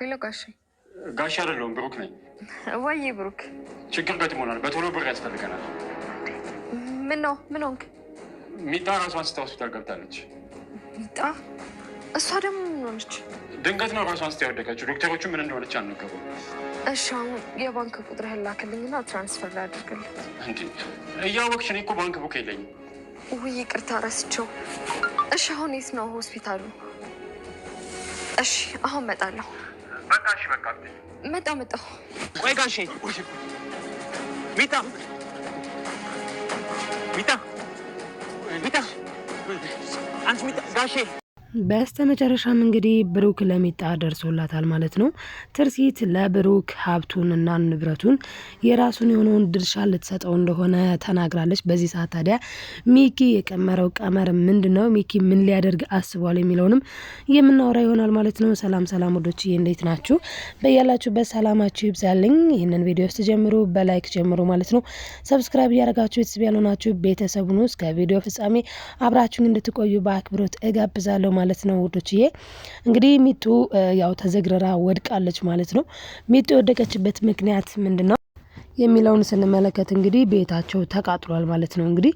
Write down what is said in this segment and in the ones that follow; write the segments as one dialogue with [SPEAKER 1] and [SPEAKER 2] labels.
[SPEAKER 1] ሄሎ ጋሼ።
[SPEAKER 2] ጋሼ አይደለሁም ብሩክ ነኝ።
[SPEAKER 1] ወይ ብሩክ፣
[SPEAKER 2] ችግር ገጥሞናል። በቶሎ ብር ያስፈልገናል።
[SPEAKER 1] ምን ሆንክ?
[SPEAKER 2] ሚጣ ራሷን ስታ ሆስፒታል ገብታለች።
[SPEAKER 1] ሚጣ? እሷ ደግሞ ምን ሆነች?
[SPEAKER 2] ድንገት ነው ራሷን ስታ ያወደቀችው። ዶክተሮቹ ምን እንደሆነች አልነገሩም።
[SPEAKER 1] እሺ አሁን የባንክ ቁጥርህን ላክልኝና ትራንስፈር ላድርግልህ።
[SPEAKER 2] እንዴ እያወቅሽ? እኔ እኮ ባንክ ቡክ የለኝም።
[SPEAKER 1] ውይ ይቅርታ ረስቸው። እሺ አሁን የት ነው ሆስፒታሉ? እሺ አሁን መጣለሁ።
[SPEAKER 2] በቃ እሺ በቃ
[SPEAKER 1] መጣሁ።
[SPEAKER 3] ቆይ ጋሼ። ሚጣ አንቺ ሚጣ ጋሼ።
[SPEAKER 4] በስተመጨረሻም እንግዲህ ብሩክ ለሚጣ ደርሶላታል ማለት ነው። ትርሲት ለብሩክ ሀብቱንና ንብረቱን የራሱን የሆነውን ድርሻ ልትሰጠው እንደሆነ ተናግራለች። በዚህ ሰዓት ታዲያ ሚኪ የቀመረው ቀመር ምንድነው? ሚኪ ምን ሊያደርግ አስቧል የሚለውንም የምናወራ ይሆናል ማለት ነው። ሰላም ወዶችዬ፣ እንዴት ናችሁ? በያላችሁበት ሰላማችሁ ይብዛልኝ። ይህንን ቪዲዮ ስትጀምሩ በላይክ ጀምሩ ማለት ነው። ሰብስክራይብ እያደረጋችሁ ቤተሰብ ያልሆናችሁ ቤተሰቡን ውስጥ ከቪዲዮ ፍጻሜ አብራችሁን እንድትቆዩ በአክብሮት እጋብዛለሁ ማለት ነው ውዶችዬ። እንግዲህ ሚጡ ያው ተዘግረራ ወድቃለች ማለት ነው። ሚጡ የወደቀችበት ምክንያት ምንድነው የሚለውን ስንመለከት እንግዲህ ቤታቸው ተቃጥሏል ማለት ነው። እንግዲህ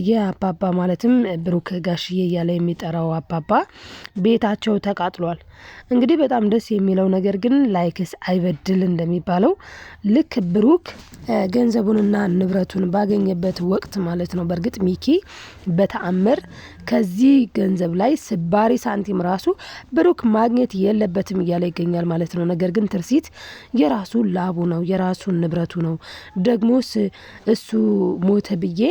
[SPEAKER 4] የአባባ ማለትም ብሩክ ጋሽዬ እያለ የሚጠራው አባባ ቤታቸው ተቃጥሏል። እንግዲህ በጣም ደስ የሚለው ነገር ግን ላይክስ አይበድል እንደሚባለው ልክ ብሩክ ገንዘቡንና ንብረቱን ባገኘበት ወቅት ማለት ነው። በእርግጥ ሚኪ በተአምር ከዚህ ገንዘብ ላይ ስባሪ ሳንቲም ራሱ ብሩክ ማግኘት የለበትም እያለ ይገኛል ማለት ነው። ነገር ግን ትርሲት የራሱ ላቡ ነው፣ የራሱ ንብረቱ ነው። ደግሞ እሱ ሞተ ብዬ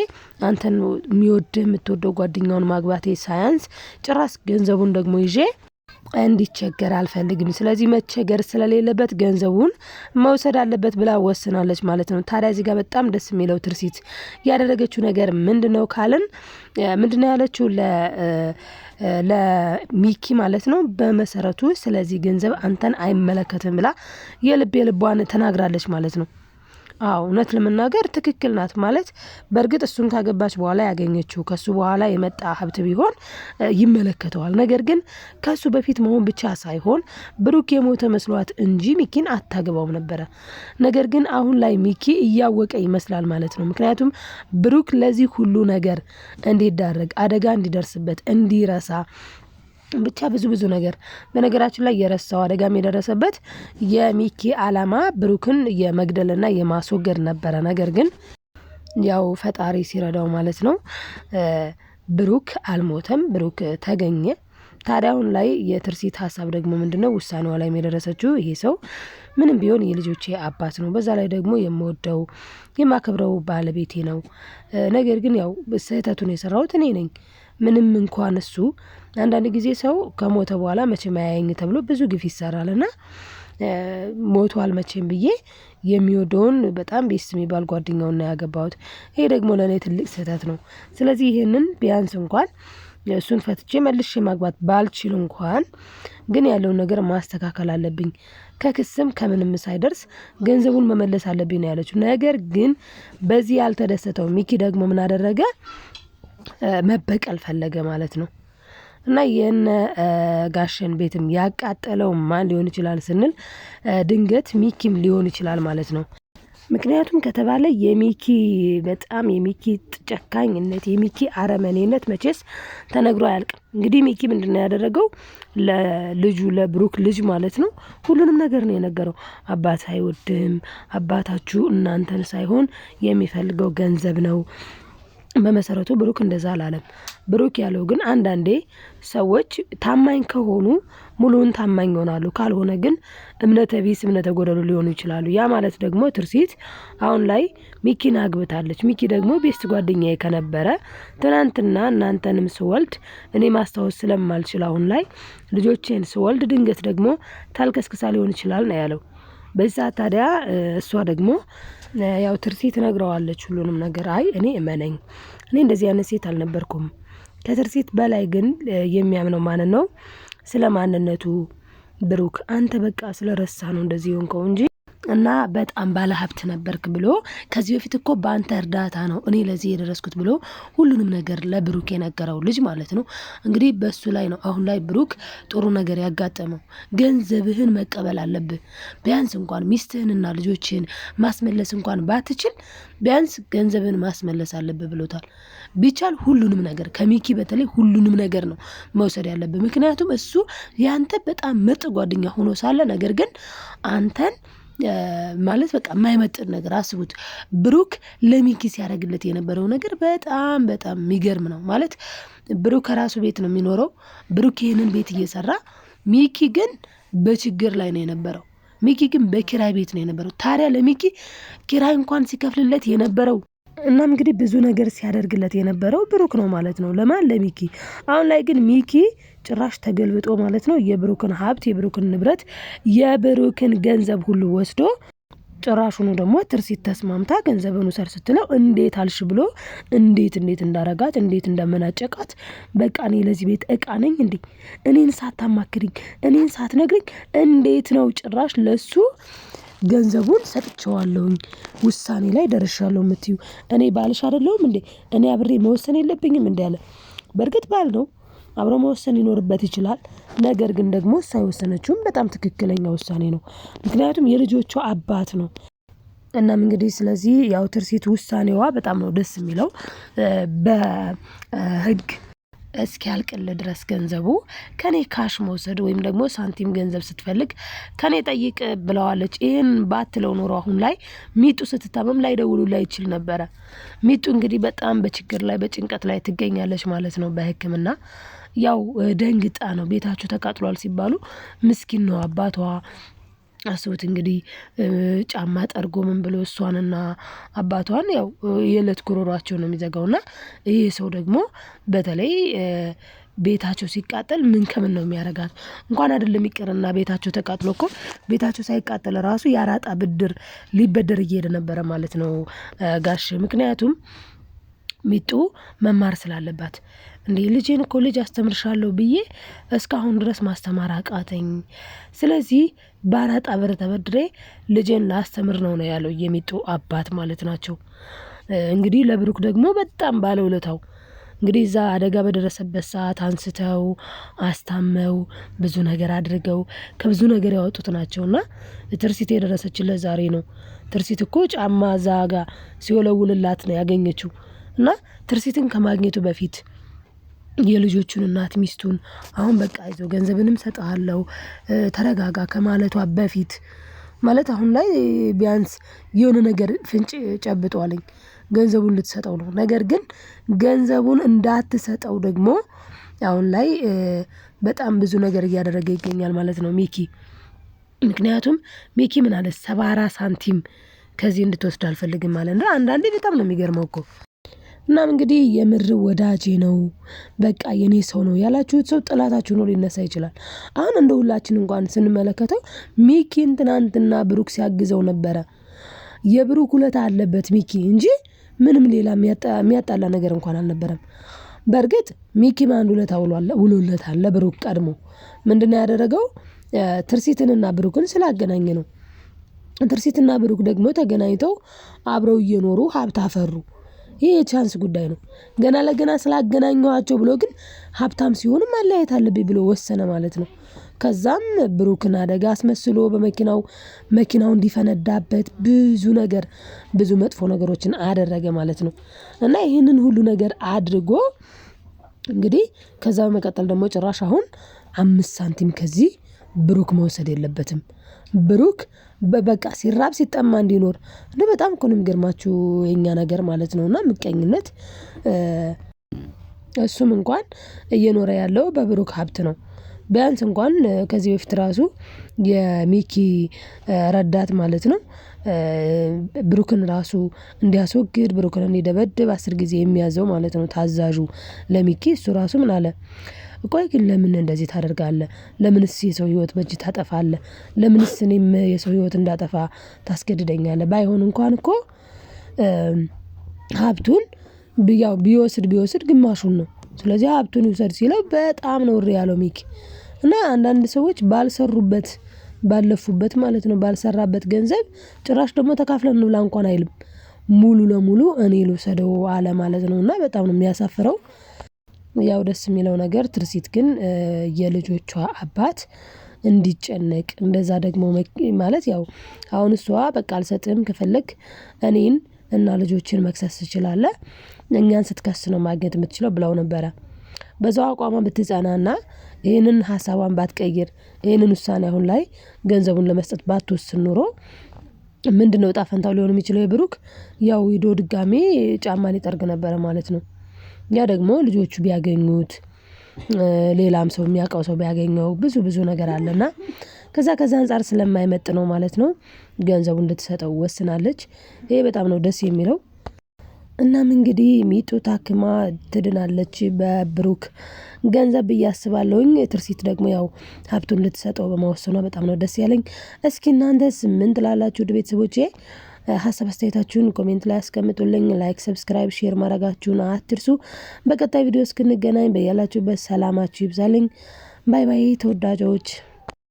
[SPEAKER 4] አንተን የሚወድህ የምትወደው ጓደኛውን ማግባቴ ሳያንስ ጭራስ ገንዘቡን ደግሞ ይዤ እንዲቸገር አልፈልግም። ስለዚህ መቸገር ስለሌለበት ገንዘቡን መውሰድ አለበት ብላ ወስናለች ማለት ነው። ታዲያ እዚህ ጋር በጣም ደስ የሚለው ትርሲት ያደረገችው ነገር ምንድነው ካልን ምንድነው ያለችው ለሚኪ ማለት ነው። በመሰረቱ ስለዚህ ገንዘብ አንተን አይመለከትም ብላ የልቧን ተናግራለች ማለት ነው። አዎ እውነት ለመናገር ትክክል ናት ማለት በእርግጥ እሱን ካገባች በኋላ ያገኘችው ከሱ በኋላ የመጣ ሀብት ቢሆን ይመለከተዋል። ነገር ግን ከሱ በፊት መሆን ብቻ ሳይሆን ብሩክ የሞተ መስሏት እንጂ ሚኪን አታገባውም ነበረ። ነገር ግን አሁን ላይ ሚኪ እያወቀ ይመስላል ማለት ነው። ምክንያቱም ብሩክ ለዚህ ሁሉ ነገር እንዲዳረግ አደጋ እንዲደርስበት እንዲረሳ ብቻ ብዙ ነገር በነገራችን ላይ የረሳው አደጋም የደረሰበት የሚኪ አላማ ብሩክን የመግደልና የማስወገድ ነበረ። ነገር ግን ያው ፈጣሪ ሲረዳው ማለት ነው ብሩክ አልሞተም፣ ብሩክ ተገኘ። ታዲያ አሁን ላይ የትርሲት ሀሳብ ደግሞ ምንድነው? ውሳኔዋ ላይ የደረሰችው ይሄ ሰው ምንም ቢሆን የልጆቼ አባት ነው፣ በዛ ላይ ደግሞ የምወደው የማከብረው ባለቤቴ ነው። ነገር ግን ያው ስህተቱን የሰራሁት እኔ ነኝ። ምንም እንኳን እሱ አንዳንድ ጊዜ ሰው ከሞተ በኋላ መቼም አያየኝ ተብሎ ብዙ ግፍ ይሰራልና ሞቷል መቼም ብዬ የሚወደውን በጣም ቤስት የሚባል ጓደኛውን ነው ያገባሁት። ይሄ ደግሞ ለእኔ ትልቅ ስህተት ነው። ስለዚህ ይሄንን ቢያንስ እንኳን እሱን ፈትቼ መልሼ ማግባት ባልችል እንኳን ግን ያለውን ነገር ማስተካከል አለብኝ። ከክስም ከምንም ሳይደርስ ገንዘቡን መመለስ አለብኝ ነው ያለችው። ነገር ግን በዚህ ያልተደሰተው ሚኪ ደግሞ ምን አደረገ? መበቀል ፈለገ ማለት ነው። እና የነ ጋሸን ቤትም ያቃጠለው ማን ሊሆን ይችላል ስንል ድንገት ሚኪም ሊሆን ይችላል ማለት ነው። ምክንያቱም ከተባለ የሚኪ ጨካኝነት የሚኪ አረመኔነት መቼስ ተነግሮ አያልቅም። እንግዲህ ሚኪ ምንድነው ያደረገው? ለልጁ ለብሩክ ልጅ ማለት ነው ሁሉንም ነገር ነው የነገረው። አባት አይወድም፣ አባታችሁ እናንተን ሳይሆን የሚፈልገው ገንዘብ ነው። በመሰረቱ ብሩክ እንደዛ አላለም። ብሩክ ያለው ግን አንዳንዴ ሰዎች ታማኝ ከሆኑ ሙሉውን ታማኝ ይሆናሉ፣ ካልሆነ ግን እምነተ ቢስ እምነተ ጎደሉ ሊሆኑ ይችላሉ። ያ ማለት ደግሞ ትርሲት አሁን ላይ ሚኪን አግብታለች። ሚኪ ደግሞ ቤስት ጓደኛዬ ከነበረ ትናንትና እናንተንም ስወልድ እኔ ማስታወስ ስለማልችል አሁን ላይ ልጆቼን ስወልድ ድንገት ደግሞ ታልከስክሳ ሊሆን ይችላል ነው ያለው። በዚህ ሰዓት ታዲያ እሷ ደግሞ ያው ትርሲት ነግረዋለች ሁሉንም ነገር። አይ እኔ እመነኝ፣ እኔ እንደዚህ አይነት ሴት አልነበርኩም። ከትርሲት በላይ ግን የሚያምነው ማን ነው? ስለ ማንነቱ ብሩክ አንተ በቃ ስለረሳ ነው እንደዚህ ሆንከው እንጂ እና በጣም ባለሀብት ነበርክ ብሎ ከዚህ በፊት እኮ በአንተ እርዳታ ነው እኔ ለዚህ የደረስኩት ብሎ ሁሉንም ነገር ለብሩክ የነገረው ልጅ ማለት ነው። እንግዲህ በሱ ላይ ነው አሁን ላይ ብሩክ ጥሩ ነገር ያጋጠመው። ገንዘብህን መቀበል አለብህ። ቢያንስ እንኳን ሚስትህንና ልጆችህን ማስመለስ እንኳን ባትችል ቢያንስ ገንዘብህን ማስመለስ አለብህ ብሎታል። ቢቻል ሁሉንም ነገር ከሚኪ በተለይ ሁሉንም ነገር ነው መውሰድ ያለብህ። ምክንያቱም እሱ ያንተ በጣም ምርጥ ጓደኛ ሆኖ ሳለ ነገር ግን አንተን ማለት በቃ የማይመጥን ነገር አስቡት። ብሩክ ለሚኪ ሲያደርግለት የነበረው ነገር በጣም በጣም የሚገርም ነው። ማለት ብሩክ ከራሱ ቤት ነው የሚኖረው። ብሩክ ይህንን ቤት እየሰራ ሚኪ ግን በችግር ላይ ነው የነበረው። ሚኪ ግን በኪራይ ቤት ነው የነበረው። ታዲያ ለሚኪ ኪራይ እንኳን ሲከፍልለት የነበረው እናም እንግዲህ ብዙ ነገር ሲያደርግለት የነበረው ብሩክ ነው ማለት ነው። ለማን? ለሚኪ። አሁን ላይ ግን ሚኪ ጭራሽ ተገልብጦ ማለት ነው የብሩክን ሀብት፣ የብሩክን ንብረት፣ የብሩክን ገንዘብ ሁሉ ወስዶ ጭራሹኑ ደግሞ ትርሲት ተስማምታ ገንዘብን ውሰድ ስትለው እንዴት አልሽ ብሎ እንዴት እንዳረጋት እንዴት እንደመናጨቃት በቃ እኔ ለዚህ ቤት እቃ ነኝ እንዴ? እኔን ሳታማክሪኝ እኔን ሳትነግሪኝ እንዴት ነው ጭራሽ ለሱ ገንዘቡን ሰጥቼዋለሁኝ ውሳኔ ላይ ደርሻለሁ የምትዩ? እኔ ባልሽ አይደለሁም እንዴ? እኔ አብሬ መወሰን የለብኝም እንዴ አለ። በእርግጥ ባል ነው አብሮ መወሰን ይኖርበት ይችላል። ነገር ግን ደግሞ እሷ የወሰነችውም በጣም ትክክለኛ ውሳኔ ነው። ምክንያቱም የልጆቿ አባት ነው። እናም እንግዲህ ስለዚህ ያው ትርሲት ውሳኔዋ በጣም ነው ደስ የሚለው። በህግ እስኪያልቅል ድረስ ገንዘቡ ከኔ ካሽ መውሰድ ወይም ደግሞ ሳንቲም ገንዘብ ስትፈልግ ከኔ ጠይቅ ብለዋለች። ይህን ባትለው ኖሮ አሁን ላይ ሚጡ ስትታመም ላይ ደውሉ ላይ ይችል ነበረ። ሚጡ እንግዲህ በጣም በችግር ላይ በጭንቀት ላይ ትገኛለች ማለት ነው በሕክምና ያው ደንግጣ ነው። ቤታቸው ተቃጥሏል ሲባሉ ምስኪን ነው አባቷ። አስቡት እንግዲህ ጫማ ጠርጎ ምን ብሎ እሷንና አባቷን ያው የዕለት ጉሮሯቸው ነው የሚዘጋውና ይሄ ሰው ደግሞ በተለይ ቤታቸው ሲቃጠል ምን ከምን ነው የሚያረጋት? እንኳን አይደለም ይቅርና ቤታቸው ተቃጥሎ እኮ ቤታቸው ሳይቃጠል ራሱ ያራጣ ብድር ሊበደር እየሄደ ነበረ ማለት ነው ጋሽ። ምክንያቱም ሚጡ መማር ስላለባት እንዴ ልጄን እኮ ልጅ አስተምርሻለሁ ብዬ እስካሁን ድረስ ማስተማር አቃተኝ። ስለዚህ ባራጣ ብር ተበድሬ ልጄን ላስተምር ነው ያለው የሚጡ አባት ማለት ናቸው። እንግዲህ ለብሩክ ደግሞ በጣም ባለውለታው እንግዲህ እዛ አደጋ በደረሰበት ሰዓት አንስተው አስታመው ብዙ ነገር አድርገው ከብዙ ነገር ያወጡት ናቸውና ትርሲት የደረሰችለት ዛሬ ነው። ትርሲት እኮ ጫማ ዛጋ ሲወለውልላት ነው ያገኘችው። እና ትርሲትን ከማግኘቱ በፊት የልጆቹን እናት ሚስቱን አሁን በቃ ይዞ ገንዘብንም ሰጣለው ተረጋጋ ከማለቷ በፊት ማለት አሁን ላይ ቢያንስ የሆነ ነገር ፍንጭ ጨብጧልኝ ገንዘቡን ልትሰጠው ነው። ነገር ግን ገንዘቡን እንዳትሰጠው ደግሞ አሁን ላይ በጣም ብዙ ነገር እያደረገ ይገኛል ማለት ነው ሚኪ። ምክንያቱም ሚኪ ምን አለ 70 ሳንቲም ከዚህ እንድትወስድ አልፈልግም ማለት ነው። አንዳንዴ በጣም ነው የሚገርመው እኮ። እናም እንግዲህ የምር ወዳጄ ነው በቃ የኔ ሰው ነው ያላችሁት ሰው ጠላታችሁ ነው ሊነሳ ይችላል። አሁን እንደ ሁላችን እንኳን ስንመለከተው ሚኪን ትናንትና ብሩክ ሲያግዘው ነበረ። የብሩክ ውለታ አለበት ሚኪ እንጂ ምንም ሌላ የሚያጣላ ነገር እንኳን አልነበረም። በእርግጥ ሚኪ ማን ውለታ ውሎለታል ለብሩክ ቀድሞ ምንድነው ያደረገው? ትርሲትንና ብሩክን ስላገናኘ ነው። ትርሲትና ብሩክ ደግሞ ተገናኝተው አብረው እየኖሩ ሀብት አፈሩ። ይሄ የቻንስ ጉዳይ ነው። ገና ለገና ስላገናኘዋቸው ብሎ ግን ሀብታም ሲሆኑ ማለያየት አለብኝ ብሎ ወሰነ ማለት ነው። ከዛም ብሩክን አደጋ አስመስሎ መኪናው እንዲፈነዳበት ብዙ መጥፎ ነገሮችን አደረገ ማለት ነው። እና ይህንን ሁሉ ነገር አድርጎ እንግዲህ ከዛ በመቀጠል ደግሞ ጭራሽ አሁን 5 ሳንቲም ከዚህ ብሩክ መውሰድ የለበትም። ብሩክ በቃ ሲራብ ሲጠማ እንዲኖር እንደ በጣም እኮ ነው የሚገርማችሁ የኛ ነገር ማለት ነውና ምቀኝነት። እሱም እንኳን እየኖረ ያለው በብሩክ ሀብት ነው። ቢያንስ እንኳን ከዚህ በፊት ራሱ የሚኪ ረዳት ማለት ነው ብሩክን ራሱ እንዲያስወግድ ብሩክን እንዲደበድብ 10 ጊዜ የሚያዘው ማለት ነው ታዛዡ ለሚኪ። እሱ ራሱ ምን አለ? ቆይ ግን ለምን እንደዚህ ታደርጋለህ? ለምንስ የሰው ህይወት በእጅ ታጠፋለህ? ለምንስ እኔም የሰው ህይወት እንዳጠፋ ታስገድደኛለህ? ባይሆን እንኳን እኮ ሀብቱን ቢወስድ ግማሹን ነው። ስለዚህ ሀብቱን ይውሰድ ሲለው በጣም ነው እሪ ያለው ሚኪ። እና አንዳንድ ሰዎች ባለፉበት ማለት ነው ባልሰራበት ገንዘብ ጭራሽ ደግሞ ተካፍለን እንብላ እንኳን አይልም። ሙሉ ለሙሉ እኔ ልውሰደው አለ ማለት ነው። እና በጣም ነው የሚያሳፍረው። ያው ደስ የሚለው ነገር ትርሲት ግን የልጆቿ አባት እንዲጨነቅ እንደዛ ደግሞ ማለት ያው አሁን እሷ በቃ አልሰጥም ከፈለክ እኔን እና ልጆችን መክሰስ ትችላለህ፣ እኛን ስትከስ ነው ማግኘት የምትችለው ብለው ነበረ። በዛው አቋሟ ብትጸናና ይህንን ሀሳቧን ባትቀይር ይህንን ውሳኔ አሁን ላይ ገንዘቡን ለመስጠት ባትወስን ኑሮ ምንድነው እጣ ፈንታው ሊሆን የሚችለው? የብሩክ ያው ሂዶ ድጋሜ ጫማ ሊጠርግ ነበረ ማለት ነው። ያ ደግሞ ልጆቹ ቢያገኙት ሌላም ሰው የሚያውቀው ሰው ቢያገኘው ብዙ ነገር አለና ከዛ አንፃር ስለማይመጥ ነው ማለት ነው ገንዘቡን እንድትሰጠው ወስናለች። ይሄ በጣም ነው ደስ የሚለው። እናም እንግዲህ ሚጡ ታክማ ትድናለች በብሩክ ገንዘብ ብዬ አስባለሁኝ። ትርሲት ደግሞ ያው ሀብቱን ልትሰጠው በመወሰኗ በጣም ነው ደስ ያለኝ። እስኪ እናንተስ ምን ትላላችሁ? ውድ ቤተሰቦቼ ሀሳብ አስተያየታችሁን ኮሜንት ላይ አስቀምጡልኝ። ላይክ፣ ሰብስክራይብ፣ ሼር ማድረጋችሁን አትርሱ። በቀጣይ ቪዲዮ እስክንገናኝ በያላችሁበት ሰላማችሁ ይብዛልኝ። ባይ ባይ ተወዳጆች።